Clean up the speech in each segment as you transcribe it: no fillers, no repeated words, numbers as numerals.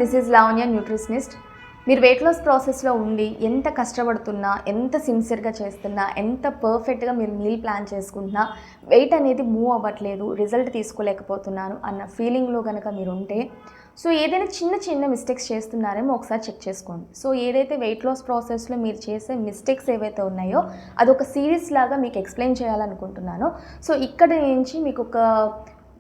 This is Lavanya nutritionist. మీరు weight loss ప్రాసెస్లో ఉండి ఎంత కష్టపడుతున్నా, ఎంత సిన్సియర్గా చేస్తున్నా, ఎంత పర్ఫెక్ట్గా మీరు మీల్ ప్లాన్ చేసుకుంటున్నా వెయిట్ అనేది మూవ్ అవ్వట్లేదు, రిజల్ట్ తీసుకోలేకపోతున్నాను అన్న ఫీలింగ్లో కనుక మీరు ఉంటే, సో ఏదైనా చిన్న చిన్న మిస్టేక్స్ చేస్తున్నారేమో ఒకసారి చెక్ చేసుకోండి. సో ఏదైతే వెయిట్ లాస్ ప్రాసెస్లో మీరు చేసే మిస్టేక్స్ ఏవైతే ఉన్నాయో అదొక సిరీస్ లాగా మీకు ఎక్స్ప్లెయిన్ చేయాలనుకుంటున్నాను. సో ఇక్కడ నుంచి మీకు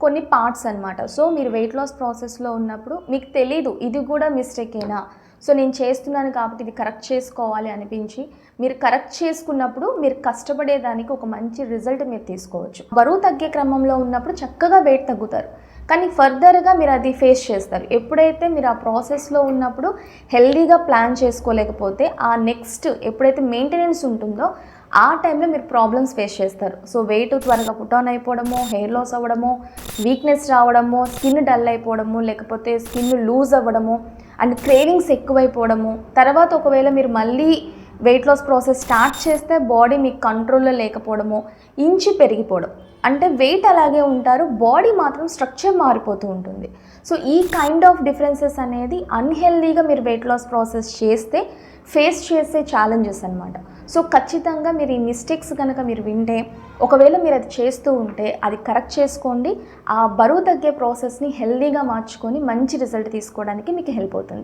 కొన్ని పార్ట్స్ అనమాట. సో మీరు వెయిట్ లాస్ ప్రాసెస్లో ఉన్నప్పుడు మీకు తెలీదు ఇది కూడా మిస్టేకేనా, సో నేను చేస్తున్నాను కాబట్టి ఇది కరెక్ట్ చేసుకోవాలి అనిపించి మీరు కరెక్ట్ చేసుకున్నప్పుడు మీరు కష్టపడేదానికి ఒక మంచి రిజల్ట్ మీరు తీసుకోవచ్చు. బరువు తగ్గే క్రమంలో ఉన్నప్పుడు చక్కగా వెయిట్ తగ్గుతారు, కానీ ఫర్దర్గా మీరు అది ఫేస్ చేస్తారు. ఎప్పుడైతే మీరు ఆ ప్రాసెస్లో ఉన్నప్పుడు హెల్దీగా ప్లాన్ చేసుకోలేకపోతే ఆ నెక్స్ట్ ఎప్పుడైతే మెయింటెనెన్స్ ఉంటుందో ఆ టైంలో మీరు ప్రాబ్లమ్స్ ఫేస్ చేస్తారు. సో వెయిట్ త్వరగా పుట్ ఆన్ అయిపోవడము, హెయిర్ లాస్ అవ్వడము, వీక్నెస్ రావడము, స్కిన్ డల్ అయిపోవడము, లేకపోతే స్కిన్ లూజ్ అవ్వడము అండ్ క్రేవింగ్స్ ఎక్కువైపోవడము. తర్వాత ఒకవేళ మీరు మళ్ళీ వెయిట్ లాస్ ప్రాసెస్ స్టార్ట్ చేస్తే బాడీ మీకు కంట్రోల్లో లేకపోవడము, ఇంచి పెరిగిపోవడం. అంటే వెయిట్ అలాగే ఉంటారు, బాడీ మాత్రం స్ట్రక్చర్ మారిపోతూ ఉంటుంది. సో ఈ కైండ్ ఆఫ్ డిఫరెన్సెస్ అనేది అన్హెల్దీగా మీరు వెయిట్ లాస్ ప్రాసెస్ చేస్తే ఫేస్ చేసే ఛాలెంజెస్ అనమాట. సో ఖచ్చితంగా మీరు ఈ మిస్టేక్స్ కనుక మీరు వింటే, ఒకవేళ మీరు అది చేస్తూ ఉంటే అది కరెక్ట్ చేసుకోండి. ఆ బరువు తగ్గే ప్రాసెస్ని హెల్దీగా మార్చుకొని మంచి రిజల్ట్ తీసుకోవడానికి మీకు హెల్ప్ అవుతుంది.